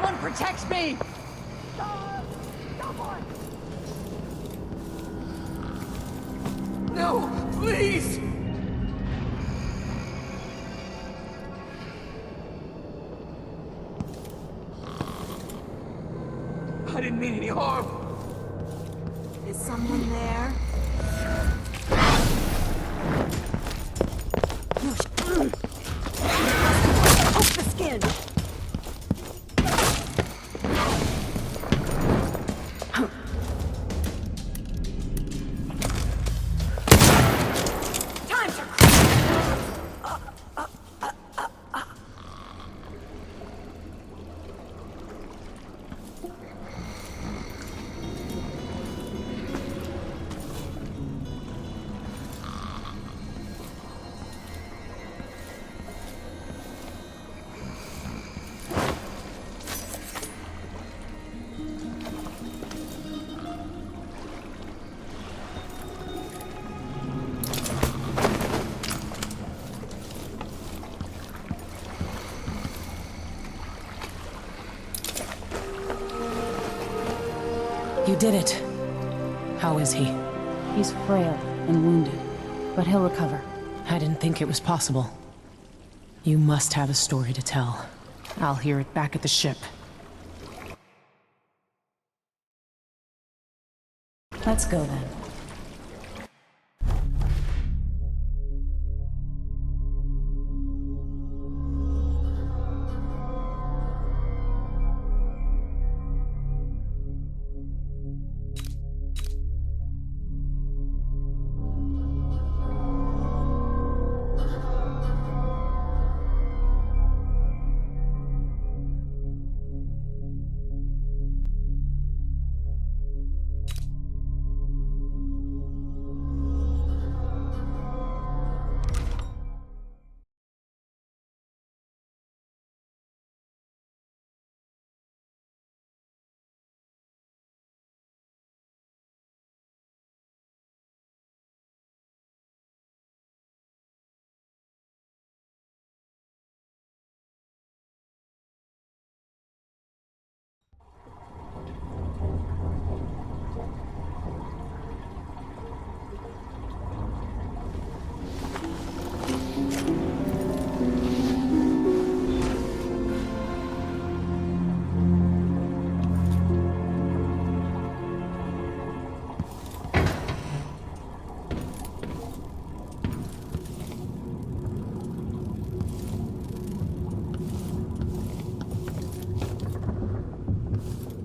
Someone protect me! Someone! No, please! I didn't mean any harm. Is someone there? Off the skin! You did it. How is he? He's frail and wounded, but he'll recover. I didn't think it was possible. You must have a story to tell. I'll hear it back at the ship. Let's go then.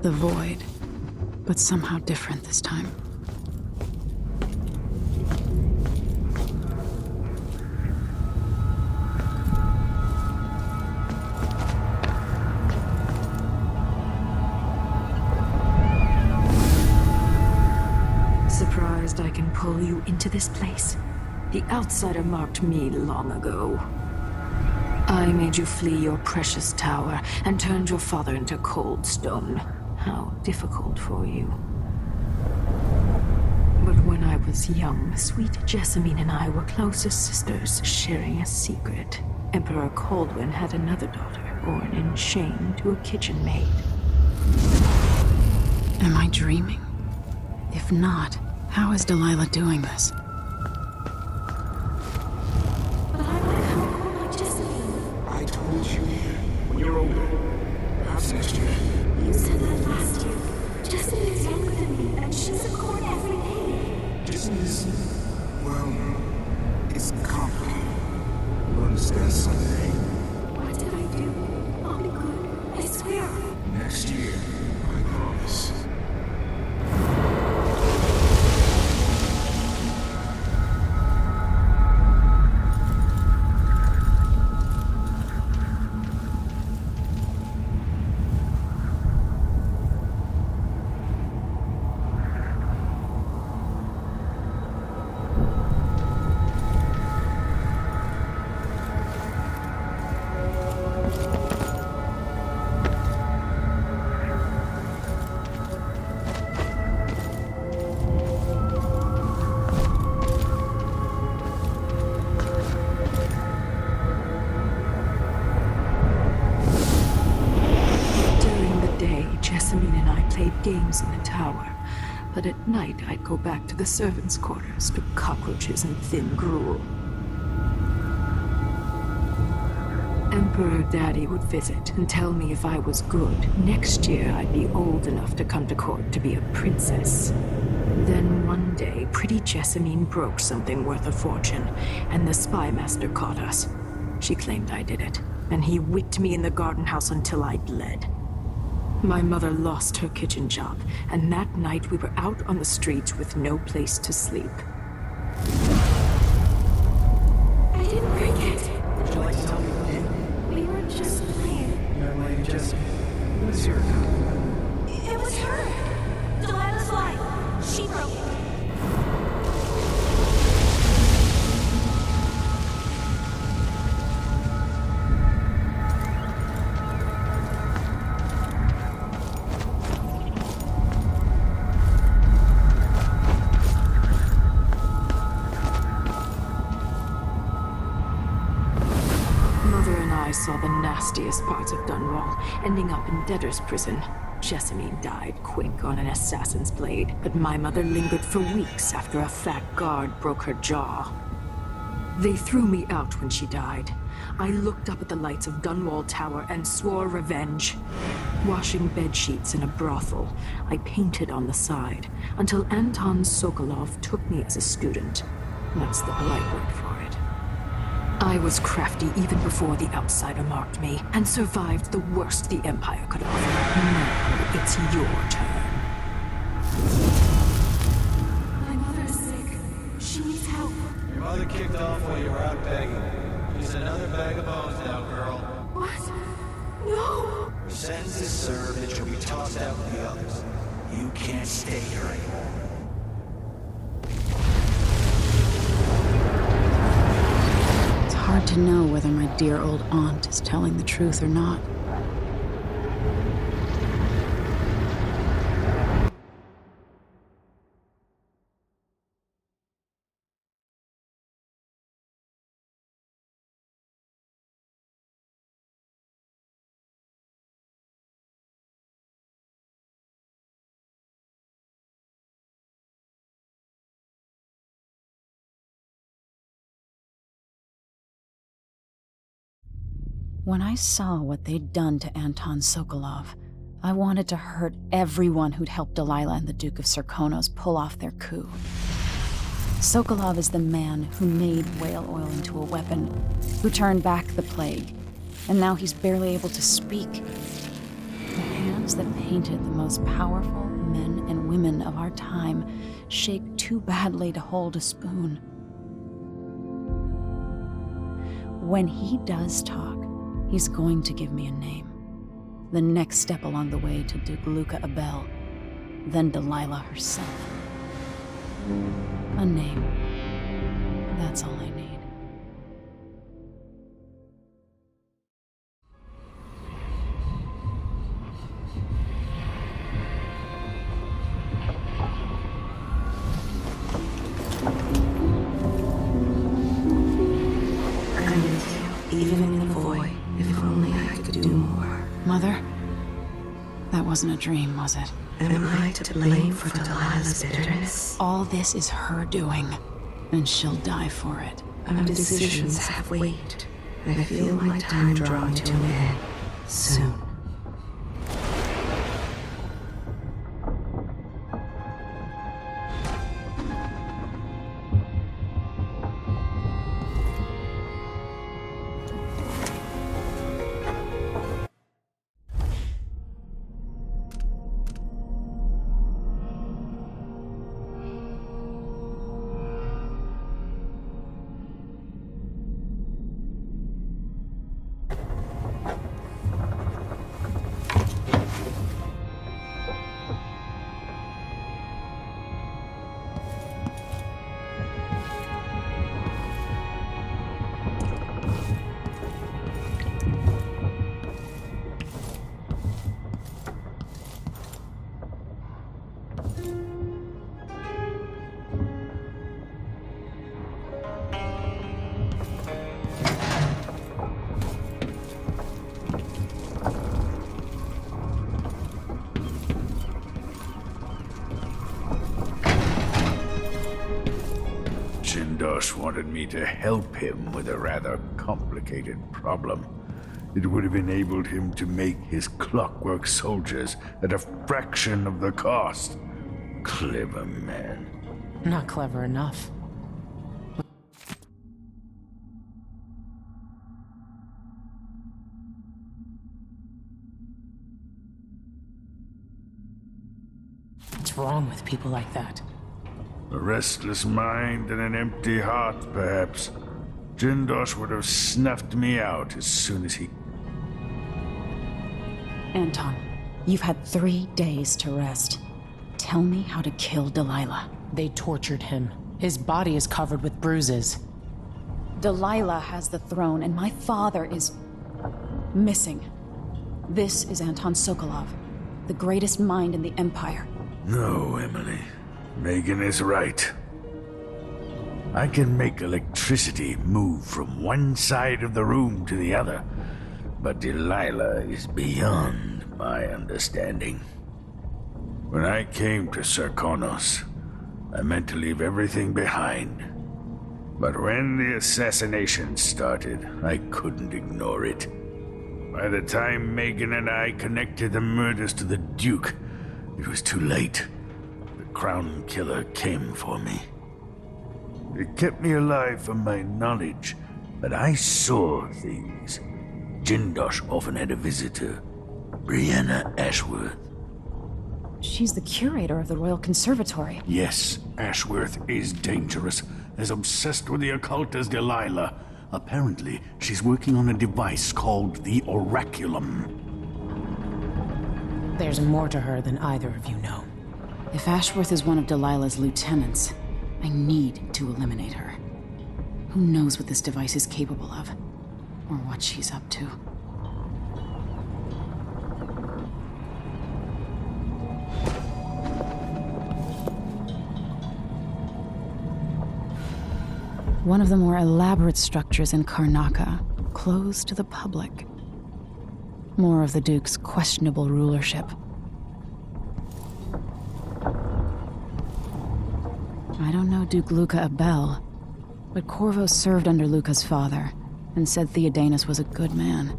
The void, but somehow different this time. Surprised I can pull you into this place? The outsider marked me long ago. I made you flee your precious tower and turned your father into cold stone. How difficult for you. But when I was young, sweet Jessamine and I were closest sisters, sharing a secret. Emperor Kaldwin had another daughter, born in shame to a kitchen maid. Am I dreaming? If not, how is Delilah doing this? I told you, when you're older, perhaps next year. You said that last year. Jessamine is younger than me, and she's a court every day. Jason is, well, it's complicated. You'll understand someday. What did I do? I'll be good. I swear. Next year, I promise. played games in the tower, but at night I'd go back to the servants' quarters to cockroaches and thin gruel. Emperor Daddy would visit and tell me if I was good, next year I'd be old enough to come to court to be a princess. Then one day, pretty Jessamine broke something worth a fortune, and the spy master caught us. She claimed I did it, and he whipped me in the garden house until I bled. My mother lost her kitchen job, and that night we were out on the streets with no place to sleep. I didn't break it. Would you like to tell me what did? We were just playing. Young lady Jessie, who is your account? It was her. Delilah's life. She broke it. I saw the nastiest parts of Dunwall, ending up in debtor's prison. Jessamine died quick on an assassin's blade, but my mother lingered for weeks after a fat guard broke her jaw. They threw me out when she died. I looked up at the lights of Dunwall Tower and swore revenge. Washing bedsheets in a brothel, I painted on the side, until Anton Sokolov took me as a student. That's the polite word for it. I was crafty even before the outsider marked me, and survived the worst the Empire could offer. Now it's your turn. My mother's sick. She needs help. Your mother kicked off while you were out begging. She's another bag of bones now, girl. What? No! Your sentence is served and she'll be tossed out with the others. You can't stay here anymore. Hard to know whether my dear old aunt is telling the truth or not. When I saw what they'd done to Anton Sokolov, I wanted to hurt everyone who'd helped Delilah and the Duke of Serkonos pull off their coup. Sokolov is the man who made whale oil into a weapon, who turned back the plague, and now he's barely able to speak. The hands that painted the most powerful men and women of our time shake too badly to hold a spoon. When he does talk, he's going to give me a name. The next step along the way to Duke Luca Abel, then Delilah herself. A name. That's all I need. I'm with you, even in the void. If only I could do more. Mother? That wasn't a dream, was it? Am I to blame for Delilah's bitterness? All this is her doing, and she'll die for it. Our decisions have weight. I feel my time drawing to an end. Soon. wanted me to help him with a rather complicated problem. It would have enabled him to make his Clockwork soldiers at a fraction of the cost. Clever man. Not clever enough. What's wrong with people like that? A restless mind and an empty heart, perhaps. Jindosh would have snuffed me out as soon as he... Anton, you've had 3 days to rest. Tell me how to kill Delilah. They tortured him. His body is covered with bruises. Delilah has the throne, and my father is... missing. This is Anton Sokolov, the greatest mind in the Empire. No, Emily. Megan is right. I can make electricity move from one side of the room to the other, but Delilah is beyond my understanding. When I came to Serkonos, I meant to leave everything behind. But when the assassination started, I couldn't ignore it. By the time Megan and I connected the murders to the Duke, it was too late. The Crown Killer came for me. It kept me alive from my knowledge, but I saw things. Jindosh often had a visitor, Brianna Ashworth. She's the curator of the Royal Conservatory. Yes, Ashworth is dangerous, as obsessed with the occult as Delilah. Apparently, she's working on a device called the Oraculum. There's more to her than either of you know. If Ashworth is one of Delilah's lieutenants, I need to eliminate her. Who knows what this device is capable of, or what she's up to. One of the more elaborate structures in Karnaca, closed to the public. More of the Duke's questionable rulership. I don't know Duke Luca Abel, but Corvo served under Luca's father, and said Theodanis was a good man.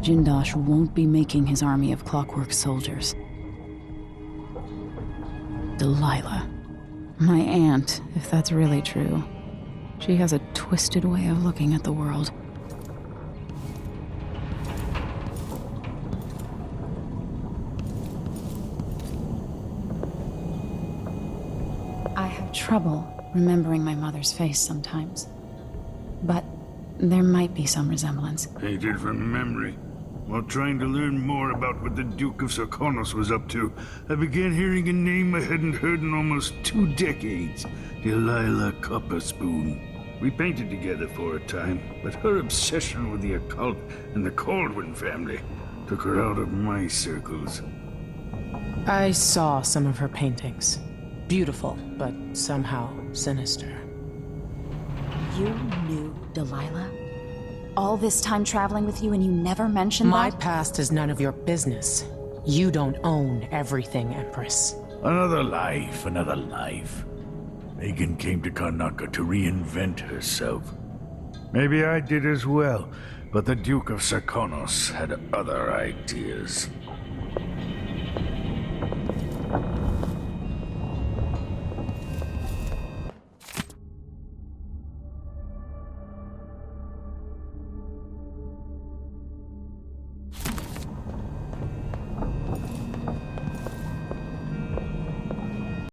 Jindosh won't be making his army of Clockwork soldiers. Delilah. My aunt, if that's really true. She has a twisted way of looking at the world. I have trouble remembering my mother's face sometimes. But there might be some resemblance. Hated from memory. While trying to learn more about what the Duke of Serkonos was up to, I began hearing a name I hadn't heard in almost 2 decades. Delilah Copperspoon. We painted together for a time, but her obsession with the occult and the Caldwin family took her out of my circles. I saw some of her paintings. Beautiful, but somehow sinister. You knew Delilah? All this time traveling with you and you never mentioned My that? past is none of your business. You don't own everything, Empress. Another life, another life. Megan came to Karnaca to reinvent herself. Maybe I did as well, but the Duke of Serkonos had other ideas.